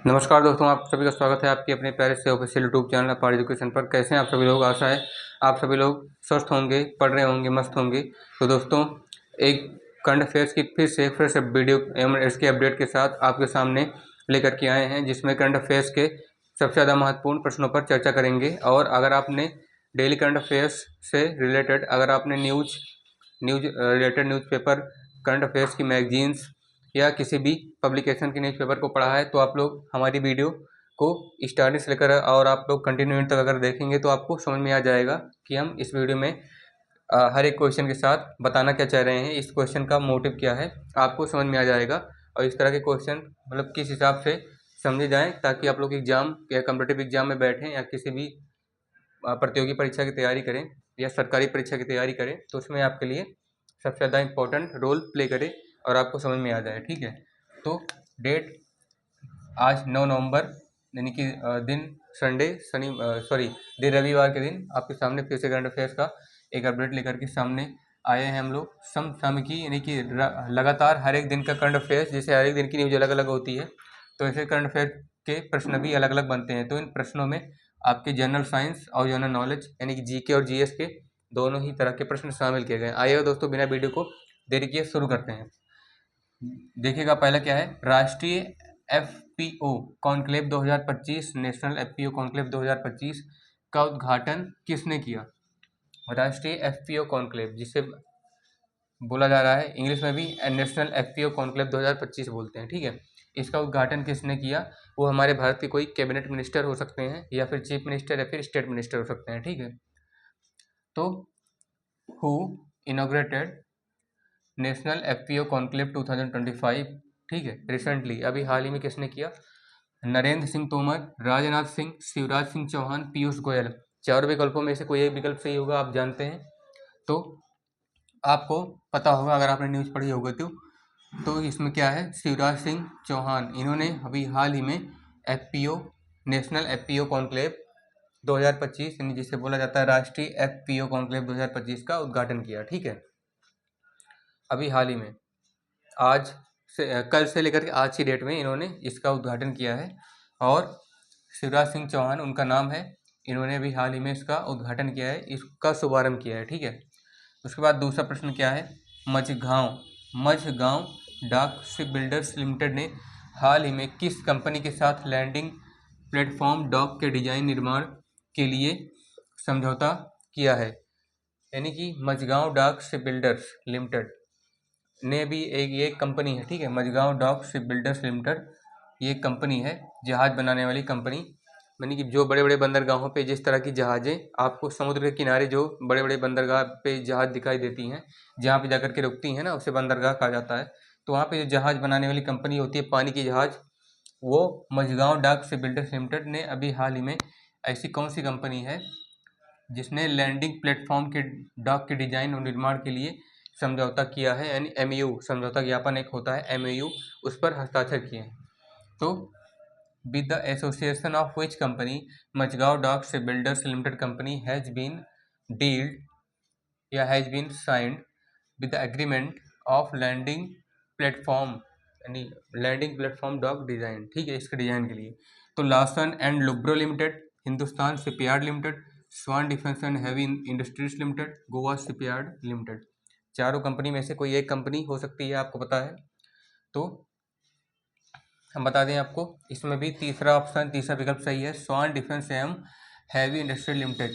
नमस्कार दोस्तों, आप सभी का स्वागत है आपके अपने प्यारे से ऑफिशियल यूट्यूब चैनल अपार एजुकेशन पर। कैसे हैं आप सभी लोग? आशा है आप सभी लोग स्वस्थ होंगे, पढ़ रहे होंगे, मस्त होंगे। तो दोस्तों, एक करंट अफेयर्स की फिर से फ्रेश वीडियो एवं इसके अपडेट के साथ आपके सामने लेकर के आए हैं, जिसमें करंट अफेयर्स के सबसे ज़्यादा महत्वपूर्ण प्रश्नों पर चर्चा करेंगे। और अगर आपने डेली करंट अफेयर्स से रिलेटेड अगर आपने news related newspaper, current affairs की मैगजीन्स या किसी भी पब्लिकेशन के न्यूज़पेपर को पढ़ा है, तो आप लोग हमारी वीडियो को स्टार्टिंग से लेकर और आप लोग कंटिन्यू तक अगर देखेंगे तो आपको समझ में आ जाएगा कि हम इस वीडियो में हर एक क्वेश्चन के साथ बताना क्या चाह रहे हैं, इस क्वेश्चन का मोटिव क्या है, आपको समझ में आ जाएगा। और इस तरह के क्वेश्चन मतलब किस हिसाब से समझे जाएँ, ताकि आप लोग एग्जाम या कम्पिटिटिव एग्जाम में बैठें या किसी भी प्रतियोगी परीक्षा की तैयारी करें या सरकारी परीक्षा की तैयारी करें, तो उसमें आपके लिए सबसे ज़्यादा इम्पोर्टेंट रोल प्ले करे और आपको समझ में आ जाए। ठीक है, तो डेट आज 9 नवंबर यानी कि दिन दिन रविवार के दिन आपके सामने फिर से करंट अफेयर्स का एक अपडेट लेकर के सामने आए हैं हम लोग। समसामयिकी यानी कि लगातार हर एक दिन का करंट अफेयर्स, जैसे हर एक दिन की न्यूज़ अलग अलग होती है, तो ऐसे करंट अफेयर के प्रश्न भी अलग अलग बनते हैं। तो इन प्रश्नों में आपके जनरल साइंस और जनरल नॉलेज यानी कि जीके और जीएस के दोनों ही तरह के प्रश्न शामिल किए गए। आइए दोस्तों, बिना वीडियो को देरी किए शुरू करते हैं। देखिएगा पहला क्या है, राष्ट्रीय FPO conclave 2025, national FPO conclave 2025 का उद्घाटन किसने किया? राष्ट्रीय एफपीओ कॉन्क्लेव, जिसे बोला जा रहा है इंग्लिश में भी नेशनल एफपीओ कॉन्क्लेव 2025 बोलते हैं। ठीक है, इसका उद्घाटन किसने किया? वो हमारे भारत के कोई कैबिनेट मिनिस्टर हो सकते हैं, या फिर चीफ मिनिस्टर, या फिर स्टेट मिनिस्टर हो सकते हैं। ठीक है, तो who inaugurated national FPO conclave 2025? ठीक है, रिसेंटली अभी हाल ही में किसने किया? नरेंद्र सिंह तोमर, राजनाथ सिंह, शिवराज सिंह चौहान, पीयूष गोयल। चारों विकल्पों में से कोई एक विकल्प सही होगा, आप जानते हैं। तो आपको पता होगा अगर आपने न्यूज़ पढ़ी होगी तो इसमें क्या है, शिवराज सिंह चौहान, इन्होंने अभी हाल ही में एफपीओ नेशनल एफपीओ कॉन्क्लेव 2025 यानी जिसे बोला जाता है राष्ट्रीय एफपीओ कॉन्क्लेव 2025 का उद्घाटन किया। ठीक है, अभी हाल ही में आज से कल से लेकर के आज की डेट में इन्होंने इसका उद्घाटन किया है। और शिवराज सिंह चौहान उनका नाम है, इन्होंने भी हाल ही में इसका उद्घाटन किया है, इसका शुभारंभ किया है। ठीक है, उसके बाद दूसरा प्रश्न क्या है, मझगांव डाक शिप बिल्डर्स लिमिटेड ने हाल ही में किस कंपनी के साथ लैंडिंग प्लेटफॉर्म डॉक के डिजाइन निर्माण के लिए समझौता किया है? यानी कि मझगांव डाक शिप बिल्डर्स लिमिटेड ने भी ये कंपनी है। ठीक है, Mazagon dock ship builders limited ये कंपनी है, जहाज़ बनाने वाली कंपनी। यानी कि जो बड़े बड़े बंदरगाहों पे जिस तरह की जहाज़ें आपको समुद्र के किनारे जो बड़े बड़े बंदरगाह पे जहाज़ दिखाई देती हैं, जहाँ पे जाकर के रुकती हैं ना, उसे बंदरगाह कहा जाता है। तो वहाँ पे जो जहाज़ बनाने वाली कंपनी होती है, पानी की जहाज़, वो मझगांव डाक शिप बिल्डर्स लिमिटेड ने अभी हाल ही में ऐसी कौन सी कंपनी है जिसने लैंडिंग प्लेटफॉर्म के डॉक के डिजाइन और निर्माण के लिए समझौता किया है, यानी एमओयू, समझौता ज्ञापन एक होता है एमओयू, उस पर हस्ताक्षर किए हैं। तो with the association of which company Mazagon dock ship builders limited company has been dealt या has been signed with the agreement of landing platform, यानी लैंडिंग प्लेटफॉर्म डॉक डिजाइन। ठीक है, इसके डिजाइन के लिए तो Larsen and Toubro limited, Hindustan shipyard limited, Swan defence and heavy industries limited, Goa shipyard limited. चारों company में से कोई एक कंपनी हो सकती है, आपको पता है। तो हम बता दें आपको, इसमें भी तीसरा विकल्प सही है, स्वान डिफेंस एवं heavy industries limited.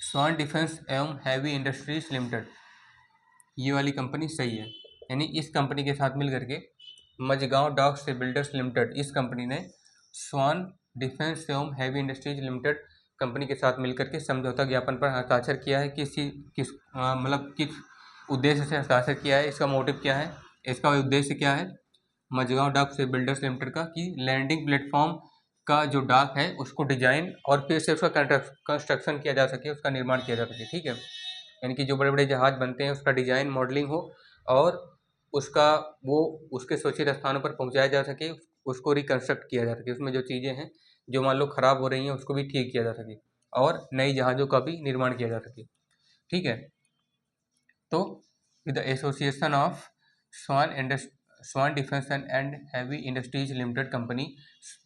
Swan defence एवं हैवी इंडस्ट्रीज लिमिटेड, ये वाली कंपनी सही है। यानी इस कंपनी के साथ मिल करके Mazagon dock ship builders limited, इस कंपनी ने स्वान डिफेंस एवं हैवी इंडस्ट्रीज लिमिटेड कंपनी के साथ मिलकर के समझौता ज्ञापन पर हस्ताक्षर किया है। मतलब किस उद्देश्य से हस्ताक्षर किया है, इसका मोटिव क्या है, इसका उद्देश्य क्या है मझगांव डाक शिप बिल्डर्स लिमिटेड का, कि लैंडिंग प्लेटफॉर्म का जो डाक है उसको डिजाइन और फिर से उसका कंस्ट्रक्शन किया जा सके, उसका निर्माण किया जा सके। ठीक है, यानी कि जो बड़े बड़े जहाज बनते हैं उसका डिजाइन मॉडलिंग हो और उसका वो उसके सुरक्षित स्थानों पर पहुंचाया जा सके, उसको रिकंस्ट्रक्ट किया जा सके, उसमें जो चीज़ें हैं जो मान लो खराब हो रही हैं उसको भी ठीक किया जा सके और नई जहाज़ों का भी निर्माण किया जा सके। ठीक है, तो with the association of swan swan defence and heavy industries limited company,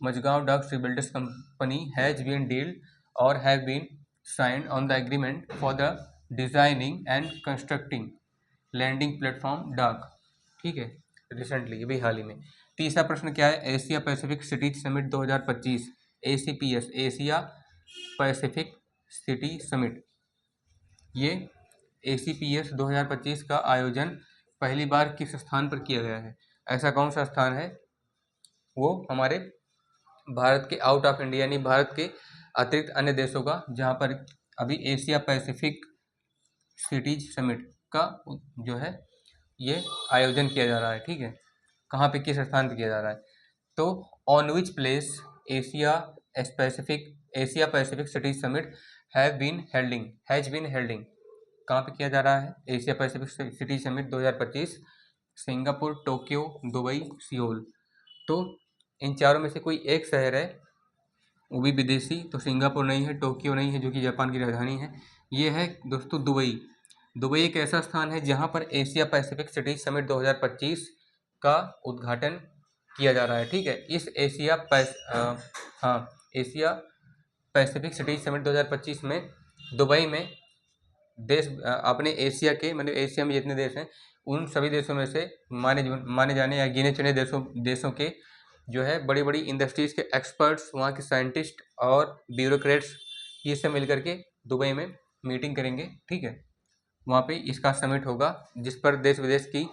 Mazagon dock shipbuilders company has been dealt और have been signed on the agreement for the designing and constructing landing platform dock. ठीक है, recently, अभी हाल ही में। तीसरा प्रश्न क्या है? Asia Pacific cities summit 2025, ACPS, Asia Pacific city summit, ये ACPS 2025 का आयोजन पहली बार किस स्थान पर किया गया है? ऐसा कौन सा स्थान है? वो हमारे भारत के आउट ऑफ इंडिया, यानी भारत के अतिरिक्त अन्य देशों का, जहाँ पर अभी एशिया पैसिफिक सिटीज समिट का जो है ये आयोजन किया जा रहा है। ठीक है, कहाँ पे, किस स्थान पे किया जा रहा है? तो on which place Asia Pacific cities summit has been holding, कहाँ पे किया जा रहा है Asia Pacific city summit 2025? Singapore, Tokyo, Dubai, Seoul. तो इन चारों में से कोई एक शहर है, वो भी विदेशी, तो सिंगापुर नहीं है, टोक्यो नहीं है जो कि जापान की राजधानी है, ये है दोस्तों दुबई। दुबई एक ऐसा स्थान है जहाँ पर एशिया पैसिफिक सिटी समिट 2025 का उद्घाटन किया जा रहा है। ठीक है, इस एशिया पैसिफिक सिटी समिट 2025 में दुबई में देश अपने एशिया के, मतलब एशिया में जितने देश हैं उन सभी देशों में से माने जाने या गिने चुने देशों के जो है बड़ी बड़ी इंडस्ट्रीज़ के एक्सपर्ट्स, वहाँ के साइंटिस्ट और ब्यूरोक्रेट्स, ये सब मिल करके दुबई में मीटिंग करेंगे। ठीक है, वहाँ पे इसका समिट होगा जिस पर देश विदेश की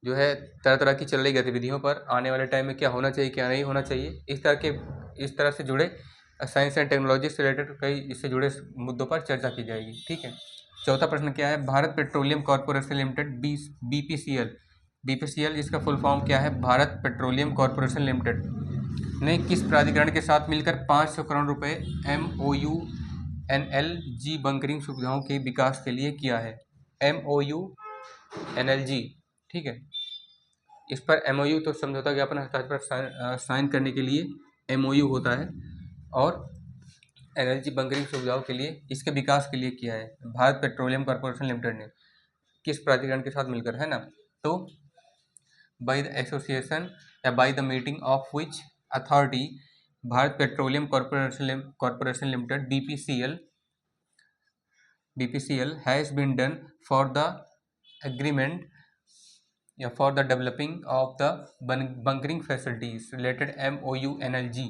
जो है तरह तरह की चल रही गतिविधियों पर आने वाले टाइम में क्या होना चाहिए, क्या नहीं होना चाहिए, इस तरह से जुड़े साइंस एंड टेक्नोलॉजी से रिलेटेड कई इससे जुड़े मुद्दों पर चर्चा की जाएगी। ठीक है, चौथा प्रश्न क्या है? Bharat petroleum corporation limited, BPCL, इसका फुल फॉर्म क्या है? भारत पेट्रोलियम कॉर्पोरेशन लिमिटेड ने किस प्राधिकरण के साथ मिलकर 500 करोड़ रुपए MOU NLG बंकरिंग सुविधाओं के विकास के लिए किया है? MOU NLG, ठीक है, इस पर MOU तो समझौता ज्ञापन हस्ताक्षर पर साइन करने के लिए MOU होता है, और एनर्जी बंकरिंग सुविधाओं के लिए, इसके विकास के लिए किया है भारत पेट्रोलियम कॉर्पोरेशन लिमिटेड ने, किस प्राधिकरण के साथ मिलकर, है ना? तो बाय द एसोसिएशन या by the meeting of which authority Bharat petroleum corporation limited BPCL has been done for the agreement या for the developing of the bunkering facilities related MOU NLG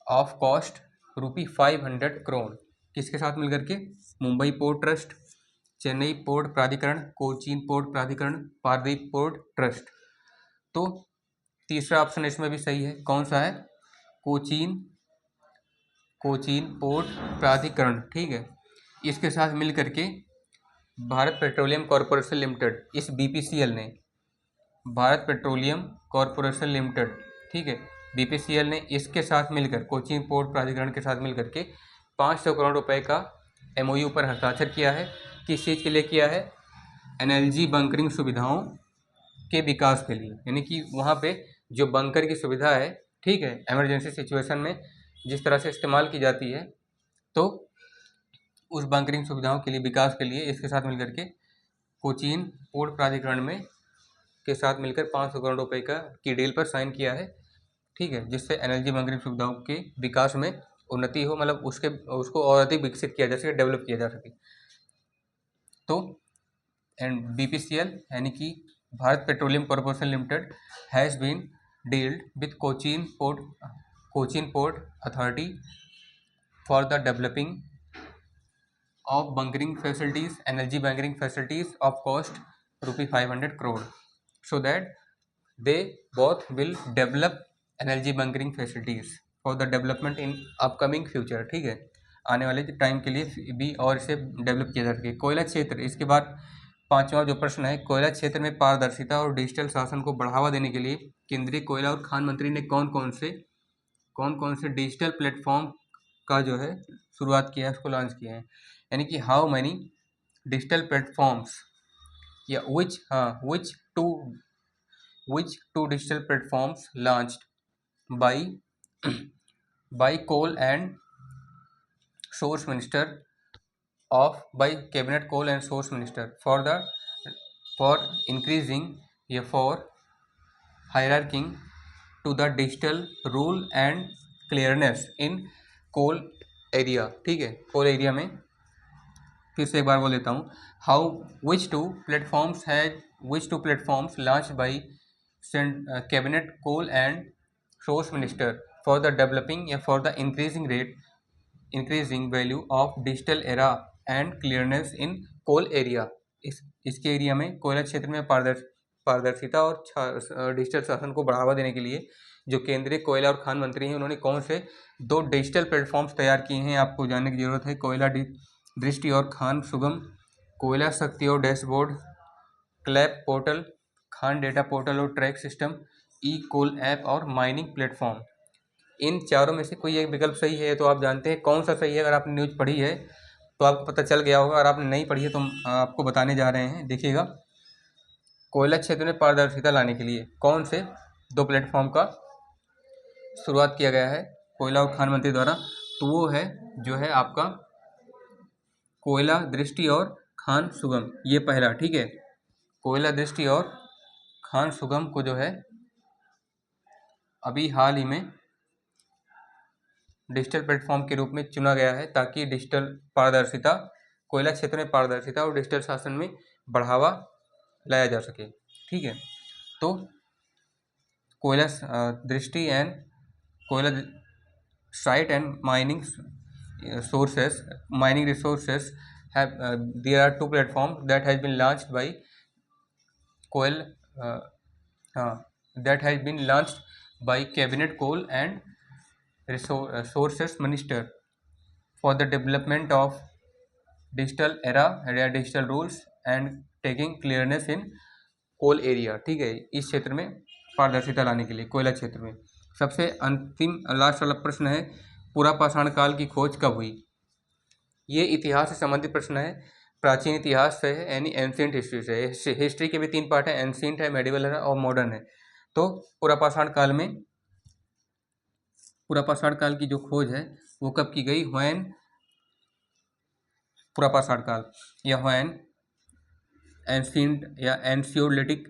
of cost ₹500 crore, किसके साथ मिलकर के? Mumbai port trust, Chennai port प्राधिकरण, Cochin port प्राधिकरण, Paradip port trust. तो तीसरा option इसमें भी सही है, कौन सा है? कोचीन पोर्ट प्राधिकरण। ठीक है, इसके साथ मिल करके भारत पेट्रोलियम कॉर्पोरेशन लिमिटेड, इस BPCL ने, भारत पेट्रोलियम कॉर्पोरेशन लिमिटेड, ठीक है, BPCL ने इसके साथ मिलकर, कोचीन पोर्ट प्राधिकरण के साथ मिलकर के 500 करोड़ रुपए का MOU पर हस्ताक्षर किया है। किस चीज़ के लिए किया है? NLG बंकरिंग सुविधाओं के विकास के लिए, यानी कि वहाँ पे जो बंकर की सुविधा है, ठीक है, इमरजेंसी सिचुएशन में जिस तरह से इस्तेमाल की जाती है, तो उस बंकरिंग सुविधाओं के लिए, विकास के लिए इसके साथ मिलकर के कोचीन पोर्ट प्राधिकरण में के साथ मिलकर 500 करोड़ रुपए की डील पर साइन किया है। ठीक है, जिससे एनर्जी बंकरिंग सुविधाओं के विकास में उन्नति हो, मतलब उसको और अधिक विकसित किया जा सके, डेवलप किया जा सके। तो BPCL यानी कि Bharat petroleum corporation limited has been dealt with Cochin port authority for the developing of bunkering facilities, energy bunkering facilities of cost ₹500 crore, so that they both will develop energy bunkering facilities for the development in upcoming future। ठीक है, आने वाले time के लिए भी और इसे develop किया जा सके। कोयला क्षेत्र, इसके बाद पांचवा जो प्रश्न है, कोयला क्षेत्र में पारदर्शिता और डिजिटल शासन को बढ़ावा देने के लिए केंद्रीय कोयला और खान मंत्री ने कौन कौन से डिजिटल प्लेटफॉर्म का जो है शुरुआत किया है, उसको लॉन्च किया है? यानी कि हाउ मैनी डिजिटल प्लेटफॉर्म्स या which two digital platforms launched by coal and source minister by cabinet coal and source minister for increasing for हायरार्किंग to the digital rule and clearness in coal area. ठीक है, कोल area में फिर से एक बार बोल देता हूँ। How which two platforms launch by cabinet coal and source minister for the developing या for the increasing value of digital era and clearness in coal area. इसके एरिया में, कोयला क्षेत्र में पारदर्शिता और डिजिटल शासन को बढ़ावा देने के लिए जो केंद्रीय कोयला और खान मंत्री हैं, उन्होंने कौन से 2 डिजिटल प्लेटफॉर्म्स तैयार किए हैं, आपको जानने की जरूरत है। कोयला दृष्टि और खान सुगम, कोयला शक्ति और dashboard, clap portal, Khan data portal और ट्रैक सिस्टम, ई कोल ऐप और माइनिंग प्लेटफॉर्म। इन चारों में से कोई एक विकल्प सही है तो आप जानते हैं कौन सा सही है। अगर आपने न्यूज़ पढ़ी है तो आपको पता चल गया होगा, अगर आपने नहीं पढ़ी है तो हम आपको बताने जा रहे हैं। देखिएगा, कोयला क्षेत्र में पारदर्शिता लाने के लिए कौन से 2 प्लेटफॉर्म का शुरुआत किया गया है कोयला और खान मंत्री द्वारा, तो वो है जो है आपका कोयला दृष्टि और खान सुगम, ये पहला। ठीक है, कोयला दृष्टि और खान सुगम को जो है अभी हाल ही में डिजिटल प्लेटफॉर्म के रूप में चुना गया है ताकि डिजिटल पारदर्शिता, कोयला क्षेत्र में पारदर्शिता और डिजिटल शासन में बढ़ावा लाया जा सके। ठीक है, तो कोयला दृष्टि एंड कोयला site and mining resources have there are 2 platforms that has been launched by coal that has been launched by cabinet coal and resources minister for the development of digital era digital rules and taking clearness in coal area. ठीक है, इस क्षेत्र में पारदर्शिता लाने के लिए कोयला क्षेत्र में। सबसे अंतिम लास्ट वाला प्रश्न है, पूरा पाषाण काल की खोज कब हुई। ये इतिहास से संबंधित प्रश्न है, प्राचीन इतिहास से है, यानी एंशिएंट हिस्ट्री से। हिस्ट्री के भी 3 पार्ट है, एंशिएंट है, मेडिवल है और मॉडर्न है। तो पुरापाषाण काल की जो खोज है वो कब की गई, व्हेन पुरापाषाण काल या व्हेन एंशिएंट या एंशियोलिटिक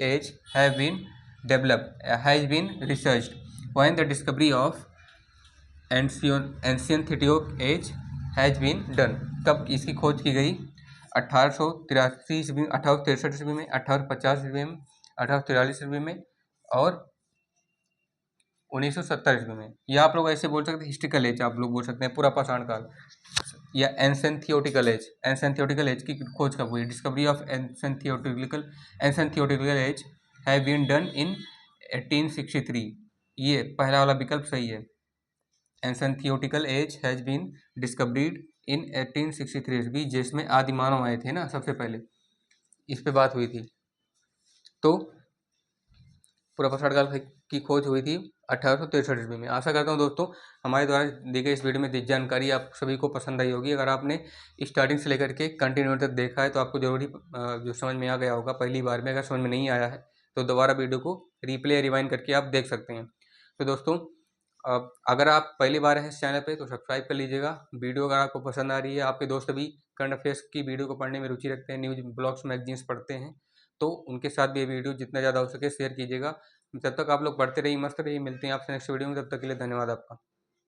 age have been developed has been researched when the discovery of एंशियंथियोटिक एज हैज बीन डन। कब इसकी खोज की गई, 1883 ईस्वी में, 1863 ईस्वी में, 1850 ईस्वी में, 1843 ईस्वी में और 1970 ईस्वी में। या आप लोग ऐसे बोल सकते हैं हिस्ट्रिकल एज, आप लोग बोल सकते हैं पुरापाषाण काल या एंशियंथियोटिकल एज की खोज कब हुई। डिस्कवरी ऑफ एंशियंथियोटिकल age have been done in 1863। ये पहला वाला विकल्प सही है। एंशियंथियोटिकल age has been discovered in 1863 ईस्वी, जिसमें आदि मानव आए थे ना सबसे पहले, इस पे बात हुई थी। तो पुरापाषाण काल की खोज हुई थी 1863 ईस्वी में। आशा करता हूँ दोस्तों हमारे द्वारा दी गई इस वीडियो में दी जानकारी आप सभी को पसंद आई होगी। अगर आपने स्टार्टिंग से लेकर के कंटिन्यू तक देखा है तो आपको जरूरी जो समझ में आ गया होगा पहली बार में। अगर समझ में नहीं आया है तो दोबारा वीडियो को रिप्ले या रिवाइंड करके आप देख सकते हैं। तो दोस्तों अगर आप पहली बार हैं इस चैनल पे तो सब्सक्राइब कर लीजिएगा। वीडियो अगर आपको पसंद आ रही है, आपके दोस्त भी करंट अफेयर्स की वीडियो को पढ़ने में रुचि रखते हैं, न्यूज़ ब्लॉग्स मैगजीन्स पढ़ते हैं, तो उनके साथ भी ये वीडियो जितना ज़्यादा हो सके शेयर कीजिएगा। जब तक आप लोग पढ़ते रहिए, मस्त रहिए। मिलते हैं आपसे नेक्स्ट वीडियो में, तब तक के लिए धन्यवाद आपका।